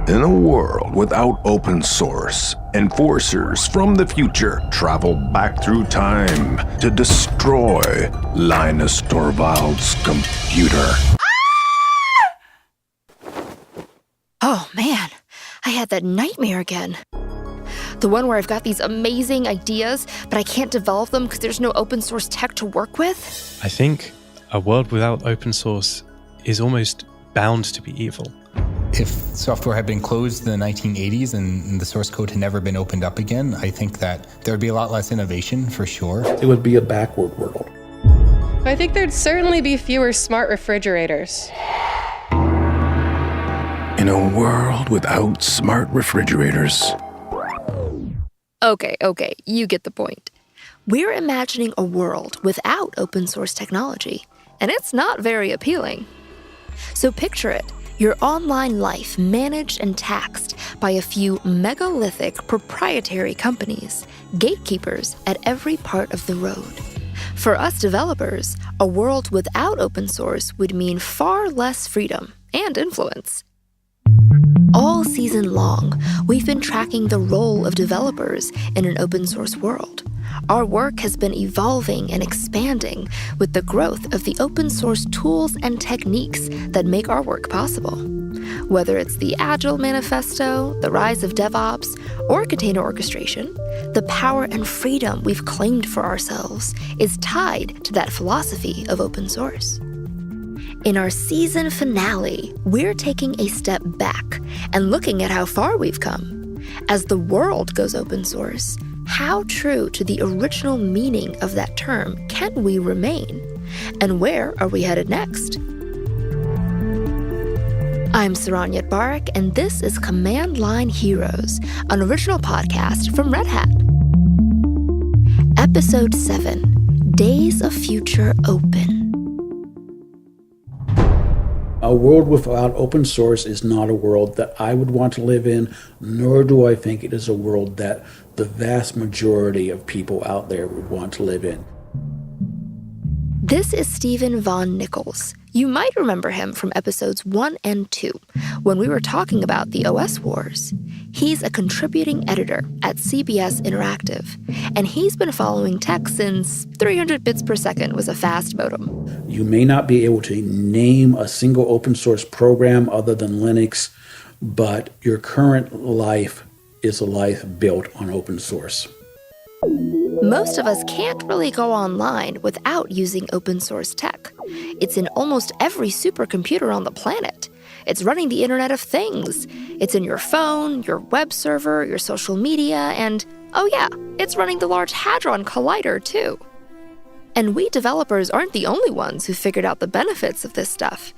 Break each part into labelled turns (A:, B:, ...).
A: In a world without open source, enforcers from the future travel back through time to destroy Linus Torvalds' computer.
B: Oh man, I had that nightmare again. The one where I've got these amazing ideas, but I can't develop them because there's no open source tech to work with.
C: I think a world without open source is almost bound to be evil.
D: If software had been closed in the 1980s and the source code had never been opened up again, I think that there would be a lot less innovation for sure.
E: It would be a backward world.
F: I think there'd certainly be fewer smart refrigerators.
A: In a world without smart refrigerators.
B: Okay, you get the point. We're imagining a world without open source technology, and it's not very appealing. So picture it, your online life managed and taxed by a few megalithic proprietary companies, gatekeepers at every part of the road. For us developers, a world without open source would mean far less freedom and influence. All season long, we've been tracking the role of developers in an open source world. Our work has been evolving and expanding with the growth of the open source tools and techniques that make our work possible. Whether it's the Agile Manifesto, the rise of DevOps, or container orchestration, the power and freedom we've claimed for ourselves is tied to that philosophy of open source. In our season finale, we're taking a step back and looking at how far we've come. As the world goes open source, how true to the original meaning of that term can we remain? And where are we headed next? I'm Saranya Barak, and this is Command Line Heroes, an original podcast from Red Hat. Episode 7, Days of Future Open.
E: A world without open source is not a world that I would want to live in, nor do I think it is a world that the vast majority of people out there would want to live in.
B: This is Stephen Von Nichols. You might remember him from episodes 1 and 2, when we were talking about the OS wars. He's a contributing editor at CBS Interactive, and he's been following tech since 300 bits per second was a fast modem.
E: You may not be able to name a single open source program other than Linux, but your current life is a life built on open source.
B: Most of us can't really go online without using open source tech. It's in almost every supercomputer on the planet. It's running the Internet of Things. It's in your phone, your web server, your social media, and, oh yeah, it's running the Large Hadron Collider too. And we developers aren't the only ones who figured out the benefits of this stuff.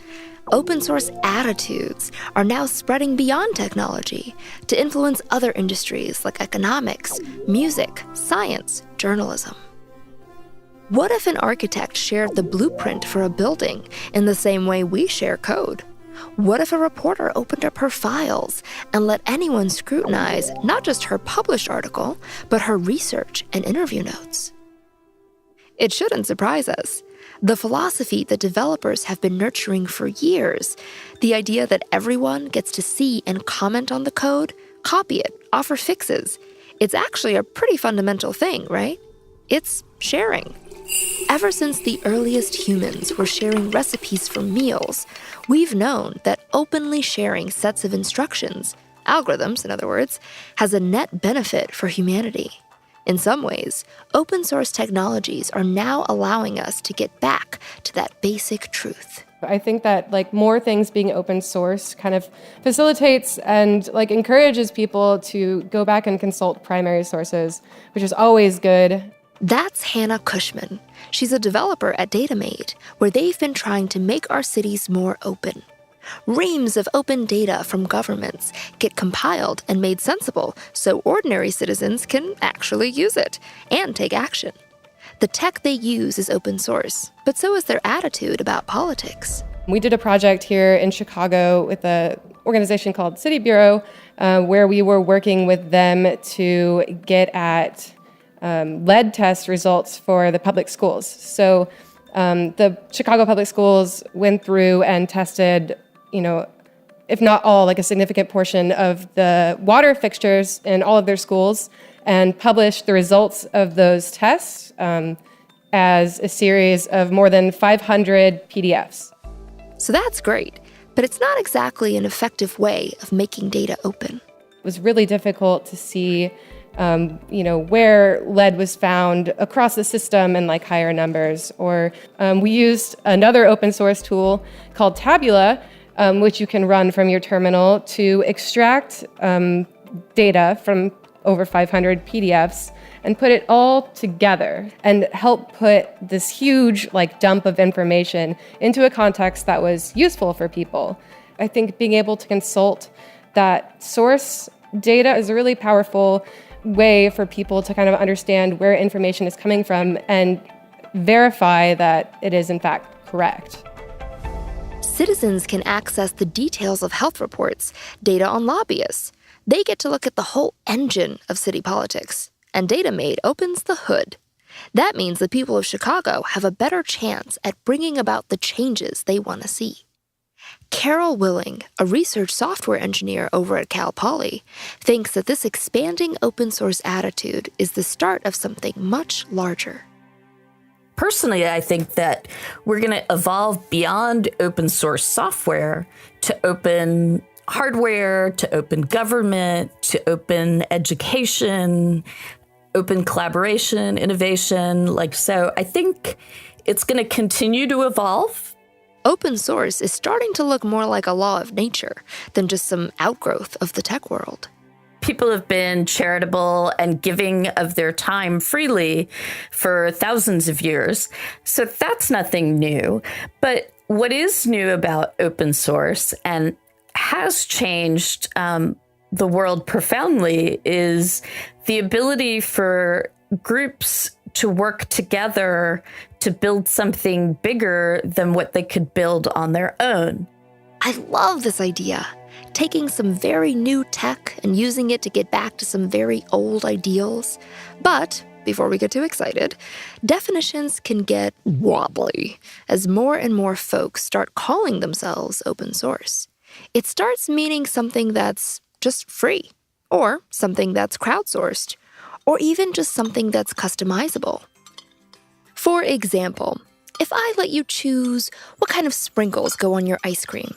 B: Open source attitudes are now spreading beyond technology to influence other industries like economics, music, science, journalism. What if an architect shared the blueprint for a building in the same way we share code? What if a reporter opened up her files and let anyone scrutinize not just her published article, but her research and interview notes? It shouldn't surprise us. The philosophy that developers have been nurturing for years, the idea that everyone gets to see and comment on the code, copy it, offer fixes, it's actually a pretty fundamental thing, right? It's sharing. Ever since the earliest humans were sharing recipes for meals, we've known that openly sharing sets of instructions, algorithms in other words, has a net benefit for humanity. In some ways, open source technologies are now allowing us to get back to that basic truth.
F: I think that more things being open source kind of facilitates and encourages people to go back and consult primary sources, which is always good.
B: That's Hannah Cushman. She's a developer at DataMade, where they've been trying to make our cities more open. Reams of open data from governments get compiled and made sensible so ordinary citizens can actually use it and take action. The tech they use is open source, but so is their attitude about politics.
F: We did a project here in Chicago with an organization called City Bureau, where we were working with them to get at lead test results for the public schools. So the Chicago public schools went through and tested if not all, like a significant portion of the water fixtures in all of their schools and publish the results of those tests as a series of more than 500 PDFs.
B: So that's great, but it's not exactly an effective way of making data open.
F: It was really difficult to see where lead was found across the system in like higher numbers. Or we used another open source tool called Tabula, which you can run from your terminal to extract data from over 500 PDFs and put it all together and help put this huge like dump of information into a context that was useful for people. I think being able to consult that source data is a really powerful way for people to kind of understand where information is coming from and verify that it is in fact correct.
B: Citizens can access the details of health reports, data on lobbyists. They get to look at the whole engine of city politics. And DataMade opens the hood. That means the people of Chicago have a better chance at bringing about the changes they want to see. Carol Willing, a research software engineer over at Cal Poly, thinks that this expanding open source attitude is the start of something much larger.
G: Personally, I think that we're going to evolve beyond open source software to open hardware, to open government, to open education, open collaboration, innovation. So I think it's going to continue to evolve.
B: Open source is starting to look more like a law of nature than just some outgrowth of the tech world.
G: People have been charitable and giving of their time freely for thousands of years. So that's nothing new. But what is new about open source and has changed the world profoundly is the ability for groups to work together to build something bigger than what they could build on their own.
B: I love this idea. Taking some very new tech and using it to get back to some very old ideals. But before we get too excited, definitions can get wobbly as more and more folks start calling themselves open source. It starts meaning something that's just free, or something that's crowdsourced, or even just something that's customizable. For example, if I let you choose what kind of sprinkles go on your ice cream,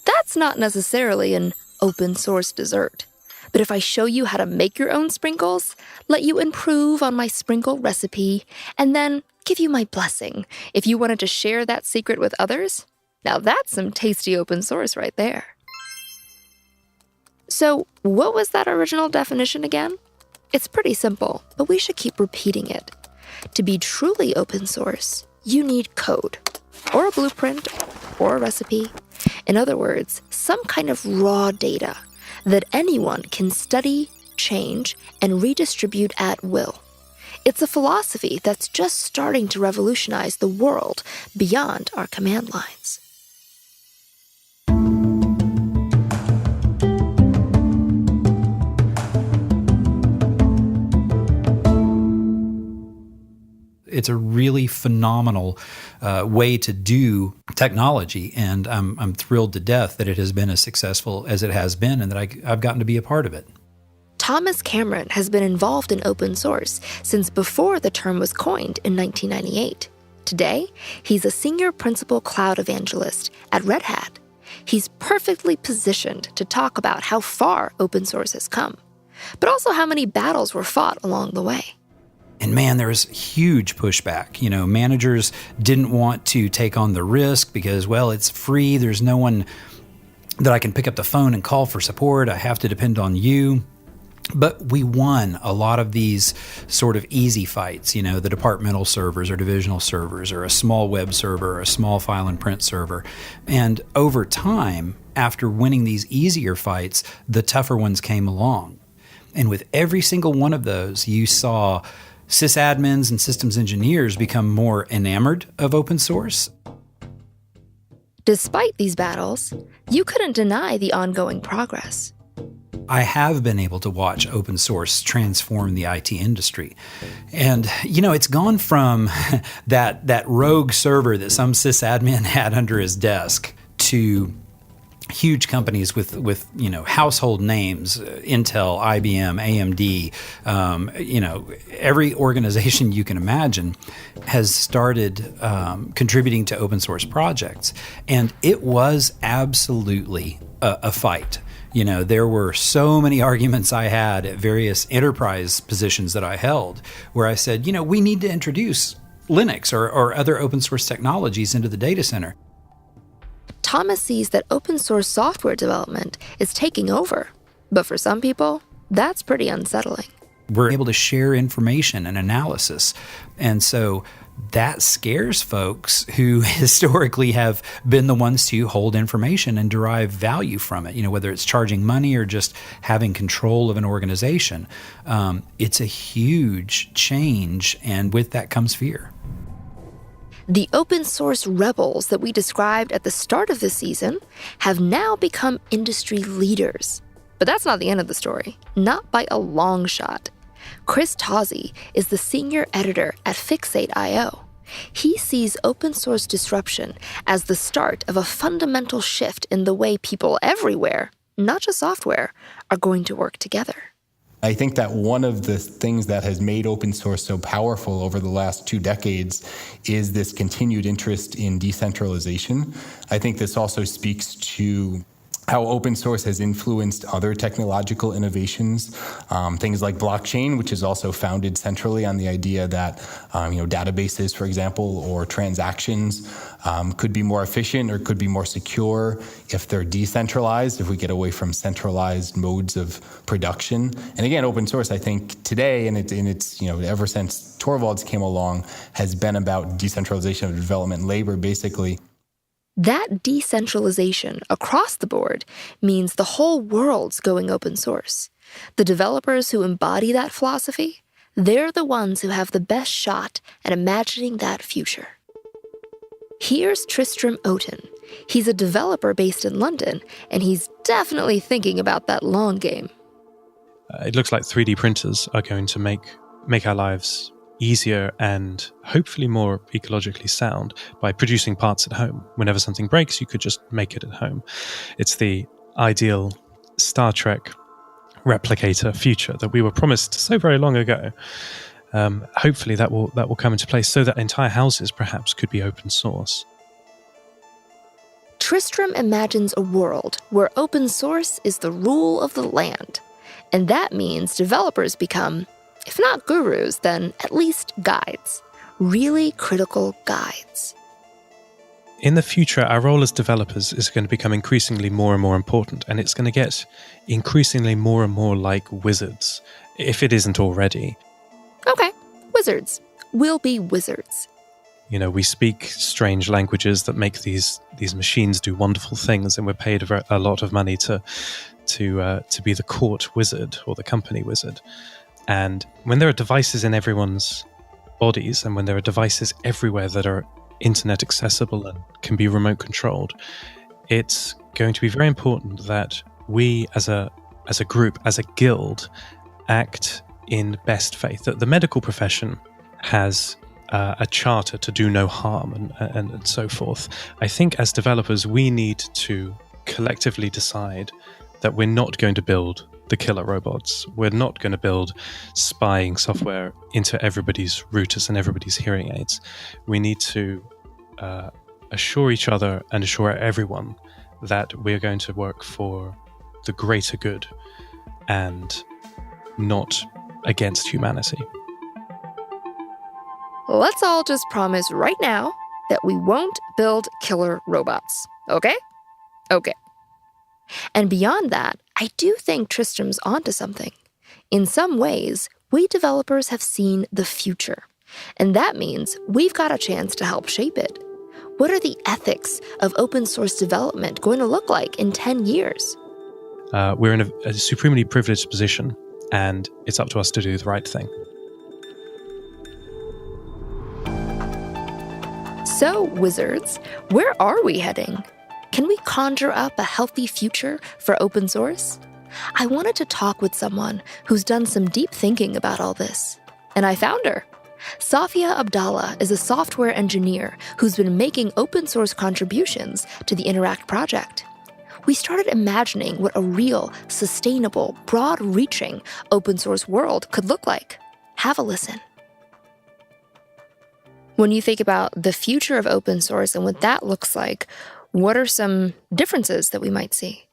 B: that's not necessarily an open source dessert. But if I show you how to make your own sprinkles, let you improve on my sprinkle recipe, and then give you my blessing if you wanted to share that secret with others, now that's some tasty open source right there. So what was that original definition again? It's pretty simple, but we should keep repeating it. To be truly open source, you need code, or a blueprint, or a recipe. In other words, some kind of raw data that anyone can study, change, and redistribute at will. It's a philosophy that's just starting to revolutionize the world beyond our command lines.
H: It's a really phenomenal way to do technology, and I'm thrilled to death that it has been as successful as it has been and that I've gotten to be a part of it.
B: Thomas Cameron has been involved in open source since before the term was coined in 1998. Today, he's a senior principal cloud evangelist at Red Hat. He's perfectly positioned to talk about how far open source has come, but also how many battles were fought along the way.
H: And man, there was huge pushback. Managers didn't want to take on the risk because, well, it's free. There's no one that I can pick up the phone and call for support. I have to depend on you. But we won a lot of these sort of easy fights, the departmental servers or divisional servers or a small web server or a small file and print server. And over time, after winning these easier fights, the tougher ones came along. And with every single one of those, you saw sysadmins and systems engineers become more enamored of open source.
B: Despite these battles, you couldn't deny the ongoing progress.
H: I have been able to watch open source transform the IT industry. And, it's gone from that rogue server that some sysadmin had under his desk to huge companies with household names, Intel, IBM, AMD, every organization you can imagine has started contributing to open source projects. And it was absolutely a fight. There were so many arguments I had at various enterprise positions that I held where I said, we need to introduce Linux or other open source technologies into the data center.
B: Thomas sees that open source software development is taking over. But for some people, that's pretty unsettling.
H: We're able to share information and analysis. And so that scares folks who historically have been the ones to hold information and derive value from it, whether it's charging money or just having control of an organization. It's a huge change, and with that comes fear.
B: The open source rebels that we described at the start of the season have now become industry leaders. But that's not the end of the story, not by a long shot. Chris Tozzi is the senior editor at Fixate.io. He sees open source disruption as the start of a fundamental shift in the way people everywhere, not just software, are going to work together.
D: I think that one of the things that has made open source so powerful over the last 2 decades is this continued interest in decentralization. I think this also speaks to how open source has influenced other technological innovations, things like blockchain, which is also founded centrally on the idea that databases, for example, or transactions could be more efficient or could be more secure if they're decentralized, if we get away from centralized modes of production. And again, open source, I think today, and it's ever since Torvalds came along, has been about decentralization of development labor, basically.
B: That decentralization across the board means the whole world's going open source. The developers who embody that philosophy, they're the ones who have the best shot at imagining that future. Here's Tristram Oaten. He's a developer based in London, and he's definitely thinking about that long game.
C: It looks like 3D printers are going to make our lives easier and hopefully more ecologically sound by producing parts at home. Whenever something breaks, you could just make it at home. It's the ideal Star Trek replicator future that we were promised so very long ago. Hopefully that will come into place so that entire houses perhaps could be open source.
B: Tristram imagines a world where open source is the rule of the land. And that means developers become, if not gurus, then at least guides. Really critical guides.
C: In the future, our role as developers is going to become increasingly more and more important, and it's going to get increasingly more and more like wizards, if it isn't already.
B: Okay, wizards. We'll be wizards.
C: We speak strange languages that make these machines do wonderful things, and we're paid a lot of money to be the court wizard or the company wizard. And when there are devices in everyone's bodies, and when there are devices everywhere that are internet accessible and can be remote controlled, it's going to be very important that we as a group, as a guild, act in best faith. That the medical profession has a charter to do no harm and so forth. I think as developers, we need to collectively decide that we're not going to build the killer robots. We're not going to build spying software into everybody's routers and everybody's hearing aids. We need to assure each other and assure everyone that we're going to work for the greater good and not against humanity.
B: Let's all just promise right now that we won't build killer robots, okay? Okay. And beyond that, I do think Tristram's onto something. In some ways, we developers have seen the future, and that means we've got a chance to help shape it. What are the ethics of open source development going to look like in 10 years?
C: We're in a supremely privileged position, and it's up to us to do the right thing.
B: So, wizards, where are we heading? Can we conjure up a healthy future for open source? I wanted to talk with someone who's done some deep thinking about all this, and I found her. Safia Abdallah is a software engineer who's been making open source contributions to the Interact project. we started imagining what a real, sustainable, broad-reaching open source world could look like. Have a listen. When you think about the future of open source and what that looks like, what are some differences that we might see?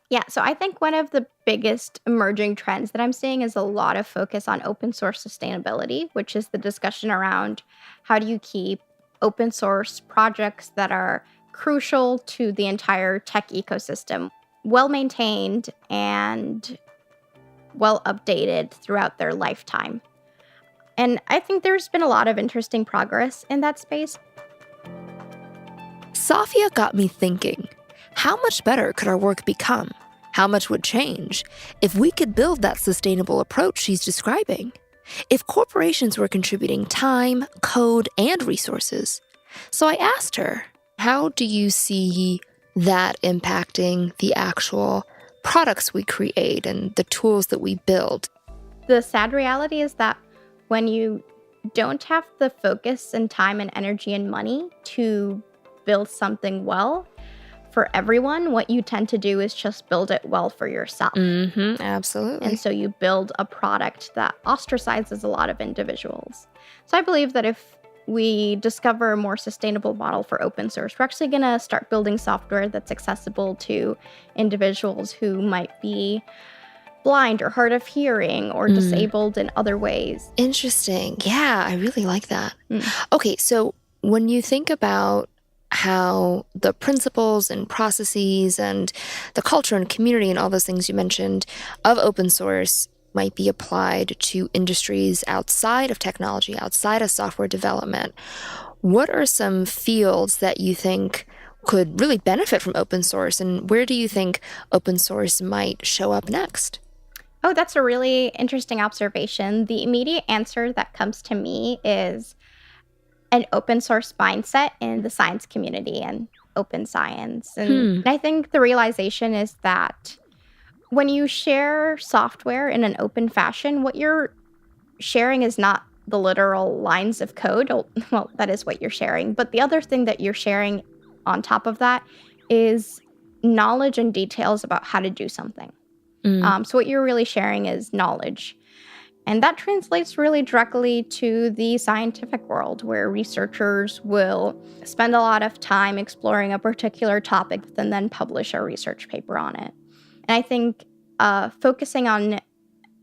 I: Yeah, so I think one of the biggest emerging trends that I'm seeing is a lot of focus on open source sustainability, which is the discussion around how do you keep open source projects that are crucial to the entire tech ecosystem well maintained and well updated throughout their lifetime. And I think there's been a lot of interesting progress in that space.
B: Safia got me thinking. How much better could our work become? How much would change if we could build that sustainable approach she's describing? If corporations were contributing time, code, and resources? So I asked her, how do you see that impacting the actual products we create and the tools that we build?
I: The sad reality is that when you don't have the focus and time and energy and money to build something well for everyone, what you tend to do is just build it well for yourself.
B: Absolutely.
I: And so you build a product that ostracizes a lot of individuals. So I believe that if we discover a more sustainable model for open source, we're actually going to start building software that's accessible to individuals who might be blind or hard of hearing or disabled in other ways.
B: Interesting. Yeah, I really like that. Okay, so when you think about how the principles and processes and the culture and community and all those things you mentioned of open source might be applied to industries outside of technology, outside of software development, what are some fields that you think could really benefit from open source, and where do you think open source might show up next?
I: Oh, that's a really interesting observation. The immediate answer that comes to me is an open source mindset in the science community and open science. And I think the realization is that when you share software in an open fashion, what you're sharing is not the literal lines of code. Well, that is what you're sharing. But the other thing that you're sharing on top of that is knowledge and details about how to do something. So what you're really sharing is knowledge. And that translates really directly to the scientific world, where researchers will spend a lot of time exploring a particular topic and then publish a research paper on it. And I think focusing on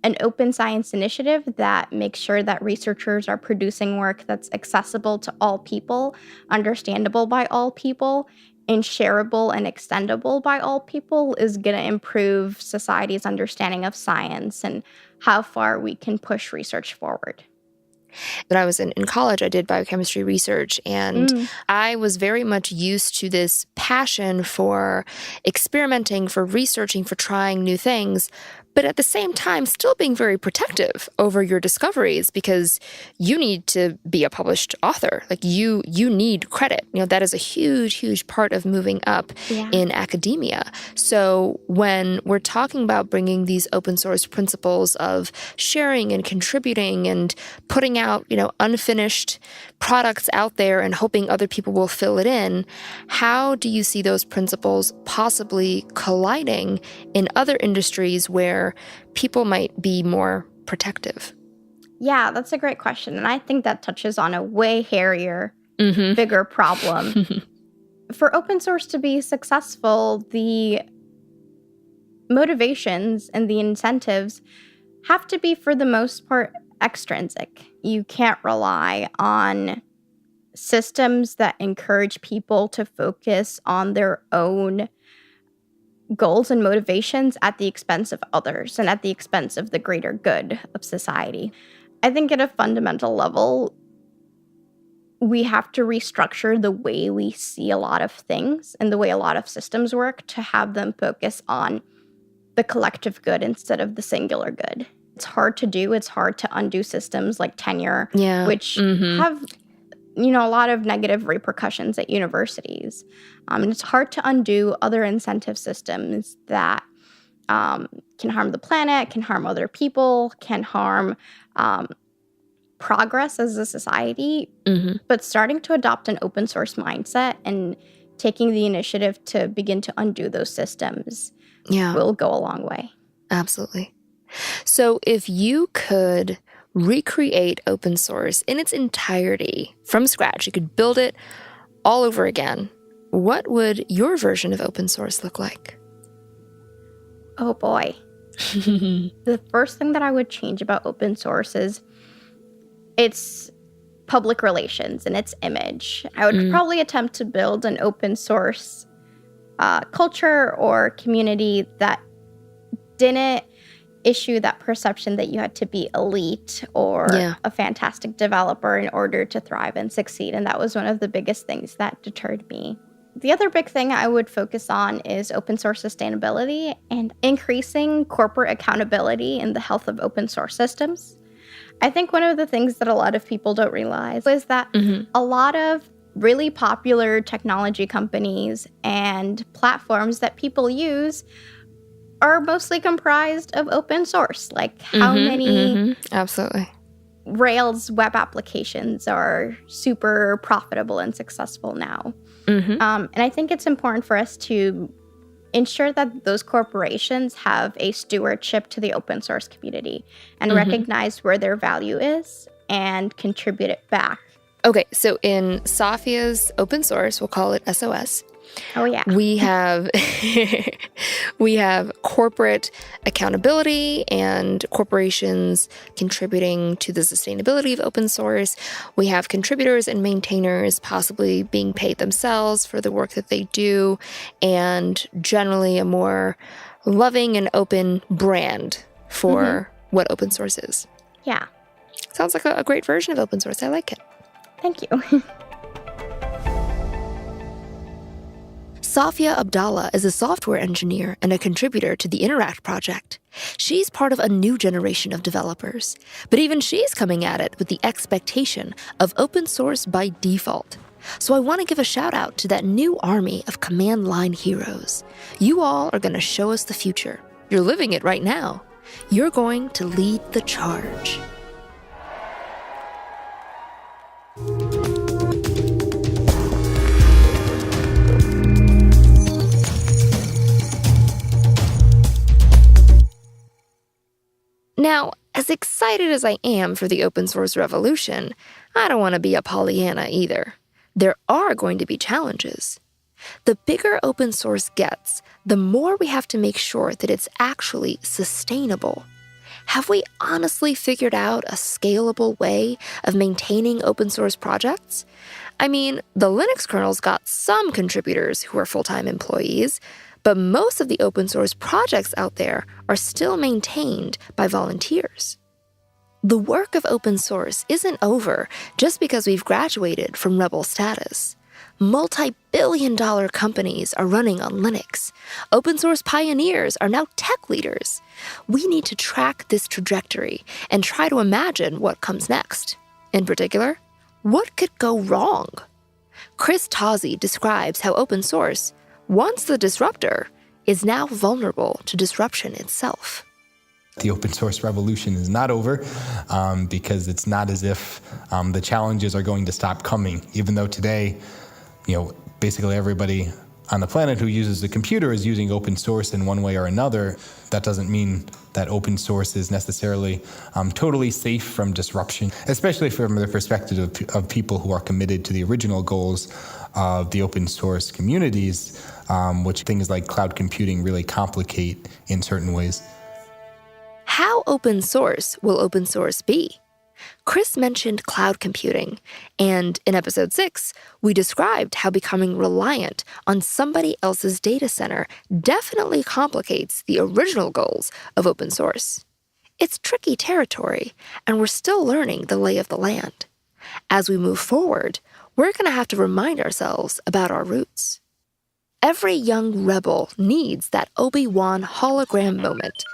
I: an open science initiative that makes sure that researchers are producing work that's accessible to all people, understandable by all people, and shareable and extendable by all people is going to improve society's understanding of science and how far we can push research forward.
B: When I was in college, I did biochemistry research, and I was very much used to this passion for experimenting, for researching, for trying new things, but at the same time still being very protective over your discoveries, because you need to be a published author. Like you need credit. You know, that is a huge part of moving up in academia. So when we're talking about bringing these open source principles of sharing and contributing and putting out, unfinished products out there and hoping other people will fill it in, how do you see those principles possibly colliding in other industries where people might be more protective?
I: Yeah, that's a great question. And I think that touches on a way hairier, bigger problem. For open source to be successful, the motivations and the incentives have to be, for the most part, extrinsic. You can't rely on systems that encourage people to focus on their own goals and motivations at the expense of others and at the expense of the greater good of society. I think at a fundamental level, we have to restructure the way we see a lot of things and the way a lot of systems work to have them focus on the collective good instead of the singular good. It's hard to do. It's hard to undo systems like tenure, which have a lot of negative repercussions at universities. And it's hard to undo other incentive systems that can harm the planet, can harm other people, can harm progress as a society. But starting to adopt an open source mindset and taking the initiative to begin to undo those systems
B: Yeah,
I: will go a long way.
B: absolutely. So if you could recreate open source in its entirety from scratch, you could build it all over again, what would your version of open source look like?
I: Oh boy. The first thing that I would change about open source is its public relations and its image. I would probably attempt to build an open source culture or community that didn't issue that perception that you had to be elite or a fantastic developer in order to thrive and succeed. And that was one of the biggest things that deterred me. The other big thing I would focus on is open source sustainability and increasing corporate accountability in the health of open source systems. I think one of the things that a lot of people don't realize is that a lot of really popular technology companies and platforms that people use are mostly comprised of open source. Like how many
B: Absolutely.
I: Rails web applications are super profitable and successful now. And I think it's important for us to ensure that those corporations have a stewardship to the open source community and recognize where their value is and contribute it back.
B: Okay, so in Safia's open source, we'll call it SOS.
I: Oh yeah.
B: We have we have corporate accountability and corporations contributing to the sustainability of open source. We have contributors and maintainers possibly being paid themselves for the work that they do, and generally a more loving and open brand for what open source is.
I: Yeah.
B: Sounds like a great version of open source. I like it.
I: Thank you.
B: Safia Abdallah is a software engineer and a contributor to the Interact project. She's part of a new generation of developers, but even she's coming at it with the expectation of open source by default. So I want to give a shout out to that new army of command line heroes. You all are going to show us the future. You're living it right now. You're going to lead the charge. Now, as excited as I am for the open source revolution, I don't want to be a Pollyanna either. There are going to be challenges. The bigger open source gets, the more we have to make sure that it's actually sustainable. Have we honestly figured out a scalable way of maintaining open source projects? I mean, the Linux kernel's got some contributors who are full-time employees, but most of the open source projects out there are still maintained by volunteers. The work of open source isn't over just because we've graduated from rebel status. Multi-billion-dollar companies are running on Linux. Open source pioneers are now tech leaders. We need to track this trajectory and try to imagine what comes next. In particular, what could go wrong? Chris Tozzi describes how open source, once the disruptor, is now vulnerable to disruption itself.
D: The open source revolution is not over because it's not as if the challenges are going to stop coming, even though today, basically everybody on the planet who uses a computer is using open source in one way or another. That doesn't mean that open source is necessarily totally safe from disruption, especially from the perspective of people who are committed to the original goals of the open source communities, which things like cloud computing really complicate in certain ways.
B: How open source will open source be? Chris mentioned cloud computing, and in episode 6, we described how becoming reliant on somebody else's data center definitely complicates the original goals of open source. It's tricky territory, and we're still learning the lay of the land. As we move forward, we're going to have to remind ourselves about our roots. Every young rebel needs that Obi-Wan hologram moment,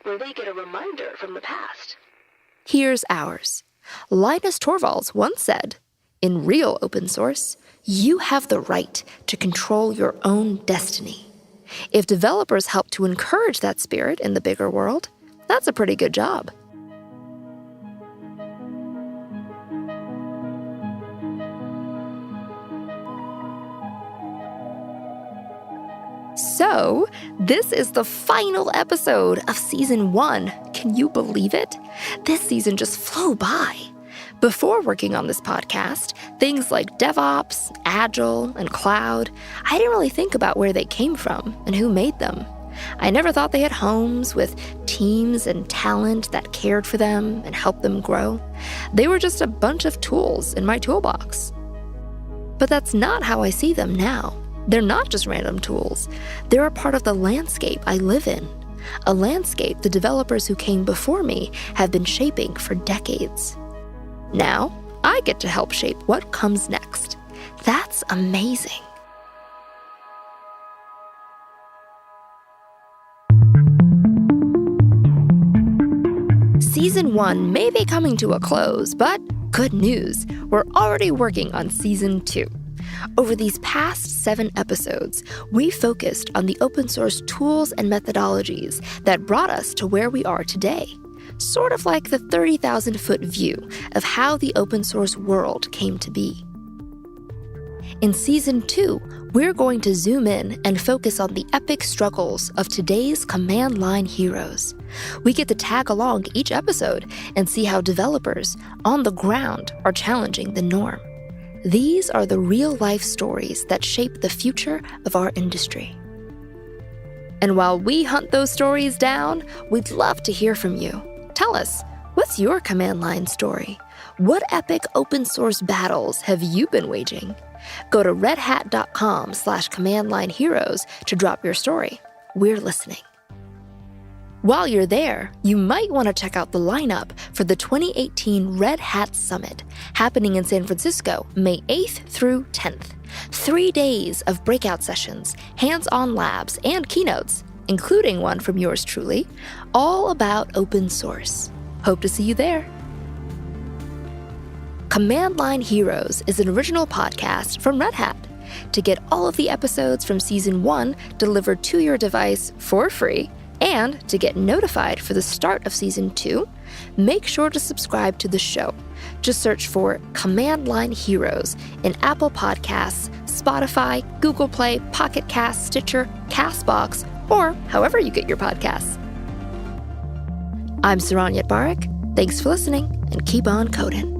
B: where they get a reminder from the past. Here's ours. Linus Torvalds once said, "In real open source, you have the right to control your own destiny." If developers help to encourage that spirit in the bigger world, that's a pretty good job. So, this is the final episode of Season 1. Can you believe it? This season just flew by. Before working on this podcast, things like DevOps, Agile, and Cloud, I didn't really think about where they came from and who made them. I never thought they had homes with teams and talent that cared for them and helped them grow. They were just a bunch of tools in my toolbox. But that's not how I see them now. They're not just random tools. They're a part of the landscape I live in, a landscape the developers who came before me have been shaping for decades. Now, I get to help shape what comes next. That's amazing. Season 1 may be coming to a close, but good news, we're already working on Season 2. Over these past 7 episodes, we focused on the open source tools and methodologies that brought us to where we are today. Sort of like the 30,000-foot view of how the open source world came to be. In Season 2, we're going to zoom in and focus on the epic struggles of today's command line heroes. We get to tag along each episode and see how developers on the ground are challenging the norm. These are the real-life stories that shape the future of our industry. And while we hunt those stories down, we'd love to hear from you. Tell us, what's your command line story? What epic open source battles have you been waging? Go to redhat.com/commandlineheroes to drop your story. We're listening. While you're there, you might want to check out the lineup for the 2018 Red Hat Summit, happening in San Francisco, May 8th through 10th. 3 days of breakout sessions, hands-on labs, and keynotes, including one from yours truly, all about open source. Hope to see you there. Command Line Heroes is an original podcast from Red Hat. To get all of the episodes from Season 1 delivered to your device for free, and to get notified for the start of Season 2, make sure to subscribe to the show. Just search for Command Line Heroes in Apple Podcasts, Spotify, Google Play, Pocket Cast, Stitcher, CastBox, or however you get your podcasts. I'm Saran Yatbarak. Thanks for listening, and keep on coding.